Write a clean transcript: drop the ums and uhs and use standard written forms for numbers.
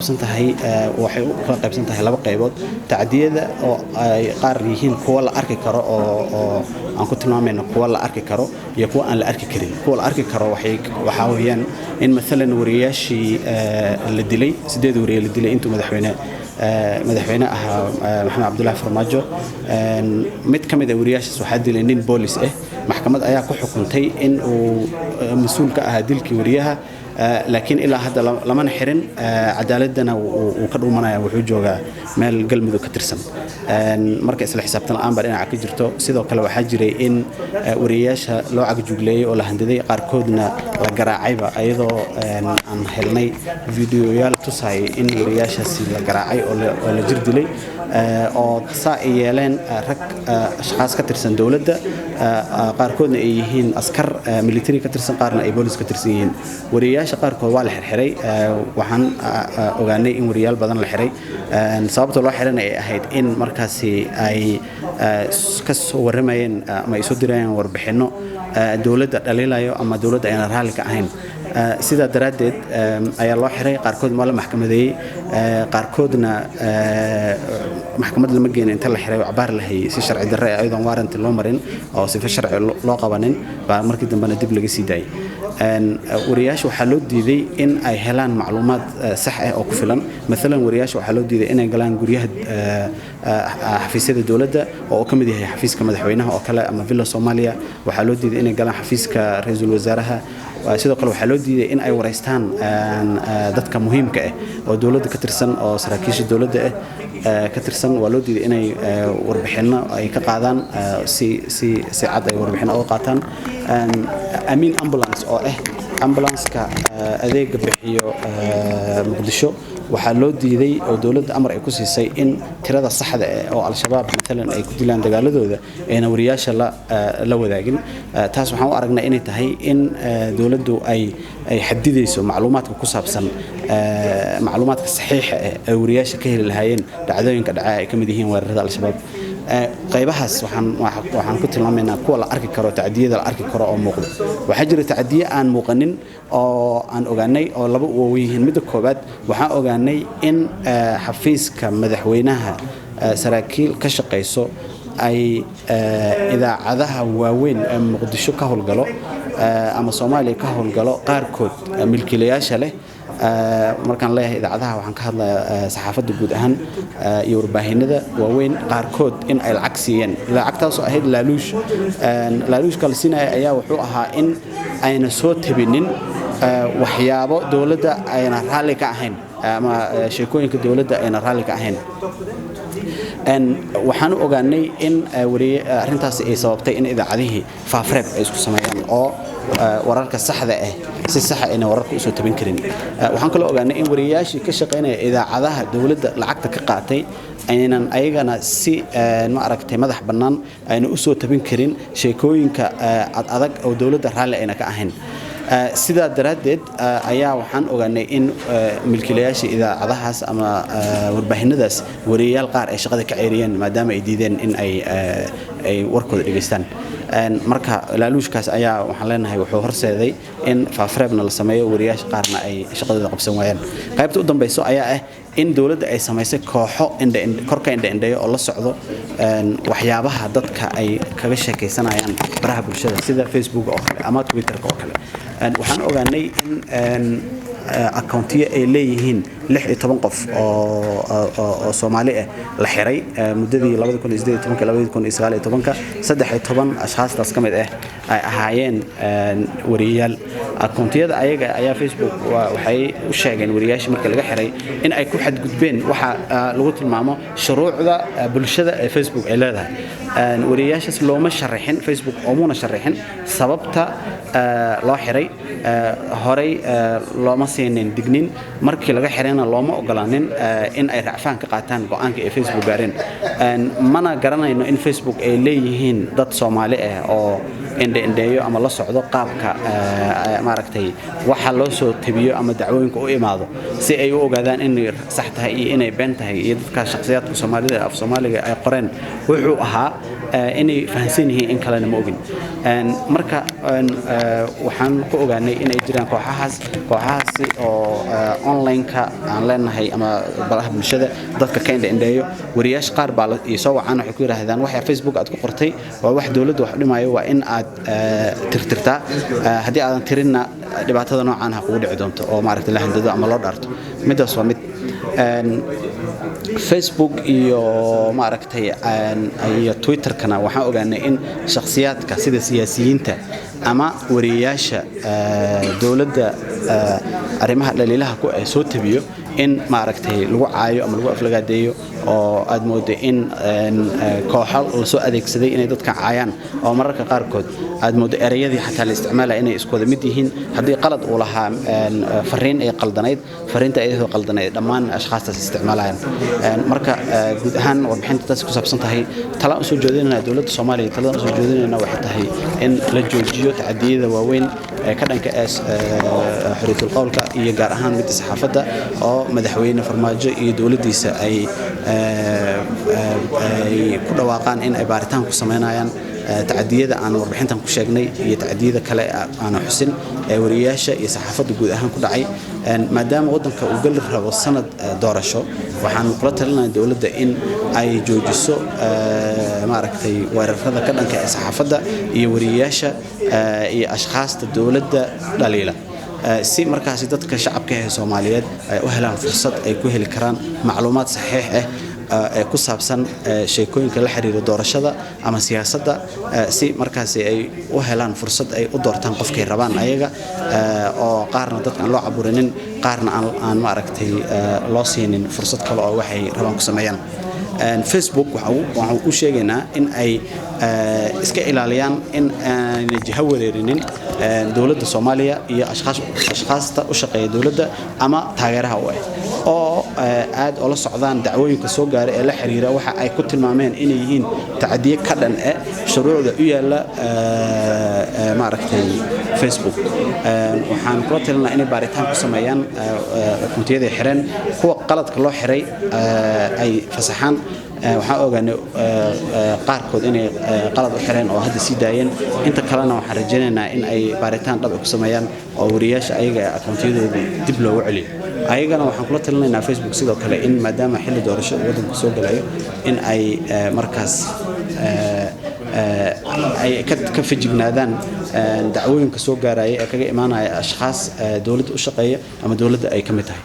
tahay waxay u kala qaybsan tahay laba qaybood tacdiyada oo ay qaar yihiin kuwa la arki karo oo aan ku tilmaamayno kuwa la arki karo iyo kuwa aan la arki karin kuwa la arki karo waxa weeyaan in maalan wariyaashii la dilay 8 wariye la dilay intuu madaxweyne maxamed cabdullaahi farmaajo mid kamid ah wariyaashaas waxaa dilay nin boolis ah maxkamad ayaa ku xukuntay in uu mas'uul ka ahaa dilkii wariyaha laakiin ilaa hadda lama xirin cadaaladana uu ka dhuumanaya wuxuu joogaa meel galmudug ka tirsan marka isla xisaabtan la'aan baa dhinaca ka jirto sidoo kale waxaa jiray in wariyaasha loo cagjuugleeyay oo la handaday qaarkoodna la garaacayba iyadoo aan helnay fiidiyoyaal tusay in wariyaashaasi la garaacay oo la jir dilay oo saa ay yeeleen rag ashqaas ka tirsan dawladda qaarkoodna ay yihiin askar military ka tirsan qaarna ay boolis ka tirsan yihiin wariyaasha qaarkood waa la xirxiray waxaan ogaanay in wariyaal badan la xiray sababta loo xiran ay ahayd in markaasi ay ka soo waramayeen ama ay soo dirayeen warbixino dawladda dhaliilayo ama dawladda ayna raali ka ahayn sida daraadeed ayaa loo xiray qaarkood ma la maxkamadeeyay qaarkoodna maxkamad lama geeyay inta la xiray cabaar la hayay si sharci darro ah ayadoo warrant loo marin oo si sharci loo qabanin baa markii dambe dib laga sii daayay wariyaasha waxaa loo diiday in ay helaan macluumaad sax ah oo ku filan maalan wariyaasha waxaa loo diiday inay galaan guryaha xafiisyada dawladda oo ka mid yahay xafiiska madaxweynaha oo kale ama villa Soomaaliya waxaa loo diiday inay galaan xafiiska ra'iisul wasaaraha sidoo kale waxaa loo diiday in ay wareystaan dadka muhiimka ah oo dawladda ka tirsan oo saraakiisha dawladda ah ka tirsan waa loo diiday inay warbixino ay ka qaadaan si cad ay warbixino uga qaataan amin ambulance oo ambulance-ka adeega bixiyo muqdisho waxaa loo diiday oo dawladda amar ay ku siisay in tirada saxda ah oo al-shabaab maalan ay ku dilaan dagaaladooda ayna wariyaasha la wadaagin taas waxaan u aragnaa inay tahay in dawladdu ay xadidayso macluumaadka ku saabsan macluumaadka saxiixa ah ee wariyaasha ka heli lahaayeen dhacdooyinka dhaca ay ka mid yihiin weerarada al-shabaab qaybahaas waxaan ku tilmaamaynaa kuwa la arki karo tacdiyada la arki karo oo muuqda waxaa jira tacdiye aan muuqanin oo aan ogaanay oo laba yihiin midda koobaad waxaan ogaanay in xafiiska madaxweynaha saraakiil ka shaqeyso ay idaacadaha waaweyn ee muqdisho ka howlgalo ama Soomaaliya ka howlgalo qaarkood milkiilayaasha leh markaan leeyahay idaacadaha waxaan ka hadlayaa saxaafadda guud ahaan iyo warbaahinada waaweyn qaarkood in ay lacag siiyeen lacagtaas oo ahayd laaluushka la siinaya ayaa wuxuu ahaa in ayna soo tabinin waxyaabo dawladda ayna raali ka ahayn ama sheekooyinka dawladda ayna raali ka ahayn waxaan ogaanay in arrintaas ay sababtay in idaacadihii faafreeb ay isku sameeyaan oo wararka saxda ah si sax ah in wararka u soo tabin karin waxaan kale ogaanay in wariyaashii ka shaqeynaya idaacadaha dawladda lacagta ka qaatay aynan ayagana si ma aragtay madax bannaan ayna u soo tabin karin sheekooyinka adag oo dawladda raali ayna ka ahayn sidaa daraadeed ayaa waxaan ogaanay in milkiilayaasha idaacadahaas ama warbaahinadaas wariyaal qaar ay shaqada ka ceeriyeen maadaama ay diideen in ay warkooda dhageystaan marka laaluushkaas ayaa waxaan leenahay wuxuu horseeday in faafreebna la sameeyo wariyaasha qaarna ay shaqadooda qabsan waayaan qaybta u dambayso ayaa in dawladda ay samaysay kooxo korka indha-indheeyo oo la socdo waxyaabaha dadka ay kaga sheekaysanayaan baraha bulshada sida Facebook oo kale ama Twitter oo kale waxaan ogaanay in accountiye ay leeyihiin 16 qof oo Soomaali ah la xiray muddadii 2018-2019 13 ashxaastaas kamid ah ay ahaayeen wariyaal accountiyada ayaga ayaa Facebook waxay u sheegeen wariyaasha marka laga xiray in ay ku xadgudbeen waxa lagu tilmaamo shuruucda bulshada ee Facebook ay leedahay wariyaashaas looma sharaxin Facebook oo muna sharaxin sababta loo xiray horay looma siinin dignin markii laga xirayna looma ogolaanin in ay racfaan ka qaataan go'aanka ee Facebook gaareen mana garanayno in Facebook ay leeyihiin dad Soomaali ah oo indha-indheeyo ama la socdo qaabka maaragtay waxa loo soo tabiyo ama dacwooyinka u imaado si ay u ogaadaan in sax tahay iyo inay been tahay iyo dadka shakhsiyaadka Soomaalida af Soomaaliga ay qoreen wuxuu ahaa inay fahansan yihiin in kalena ma ogin marka waxaan ku ogaanay inay jiraan kooxahaasi oo online-ka aan leenahay ama baraha bulshada dadka ka indheeyo wariyaasha qaar baa soo wacaan waxay ku yiraahdaan waxa Facebook aad ku qortay waa wax dawladdu wax dhimayo waa in aad tirtirtaa haddii aadan tirinna dhibaatada noocan ah kugu dhici doonto oo maaragtay la handado ama loo dhaarto midaas waa mid Facebook iyo maaragtay iyo Twitter kana waxaan ogaanay in shakhsiyaadka sida siyaasiyiinta ama wariyaasha dawladda arrimaha dhaliilaha ku ay soo tabiyo in maaragtay lagu caayo ama lagu aflagaadeeyo oo aad moodo in kooxo la soo adeegsaday inay dadka caayaan oo mararka qaarkood aad moodo erayadii xataa la isticmaalay inay isku wada mid yihiin haddii qalad uu lahaa fariin ay qaldanayd fariinta ay qaldanayd dhammaan ashkhaastaas isticmaalayaan marka guud ahaan warbixinta taas ku saabsan tahay tala u soo jeedinayna dawladda Soomaaliya talada u soo jeedinayna waxay tahay in la joojiyo tacadiyada waaweyn ka dhanka xuriyatul qowlka iyo gaar ahaan mid saxaafadda oo madaxweyne farmaajo iyo dawladdiisa ay ku dhawaaqaan in ay baaritaan ku sameynayaan تعدية عن وربحنتهم كشجني هي تعدية كلا أنا حسن ورياشة يسحفت جود أهم كل عي ما دام وضن كوجلها والسند دارشة وحن قرأت لنا الدولة إن أي جوجسو ما ركتي ورفض كذا كسحفت يورياشة أشخاص الدولة دليلة si markaas dadka shacabka ee Soomaaliyeed ay u helaan fursad ay ku heli karaan macluumaad saxiix ah ee ku saabsan sheekooyinka la xiriira doorashada ama siyaasadda si markaas ay u helaan fursad ay u doortaan qofkay rabaan ayaga oo qaarna dadka aan loo caburinin qaarna aan ma aragtay loo siinin fursad kale oo waxay rabaan ku sameeyaan Facebook waxa uu sheegaynaa in ay iska ilaaliyaan in aan jiha wareerinin dawladda Soomaaliya iyo ashkhaaста u shaqeeya dawladda ama taageeraha u ah oo aad oo la socdaan dacwooyinka soo gaaray ee la xiriira waxa ay ku tilmaameen inay yihiin tacadiye ka dhan ah shuruucda u yaala ma aragtay Facebook waxaan kula talinaynaa inay baaritaan ku sameeyaan kuntiyada xiran kuwa qaladka loo xiray ay fasaxaan waxaan ogaanay qaarkood inay qalad u xireen oo hadda sii daayeen inta kalena waxaan rajaynaynaa in ay baaritaan dhab ku sameeyaan oo wariyaasha ayaga akoontiyadooda dib loogu celiyo ayagana waxaan kula talinaynaa Facebook sidoo kale in maadaama xilli doorasho waddanka soo galayo in ay markaas ay ka fajignaadaan dacwooyinka soo gaaraya ee kaga imaanaya ashkhaaas dawladda u shaqeeya ama dawladda ay ka mid tahay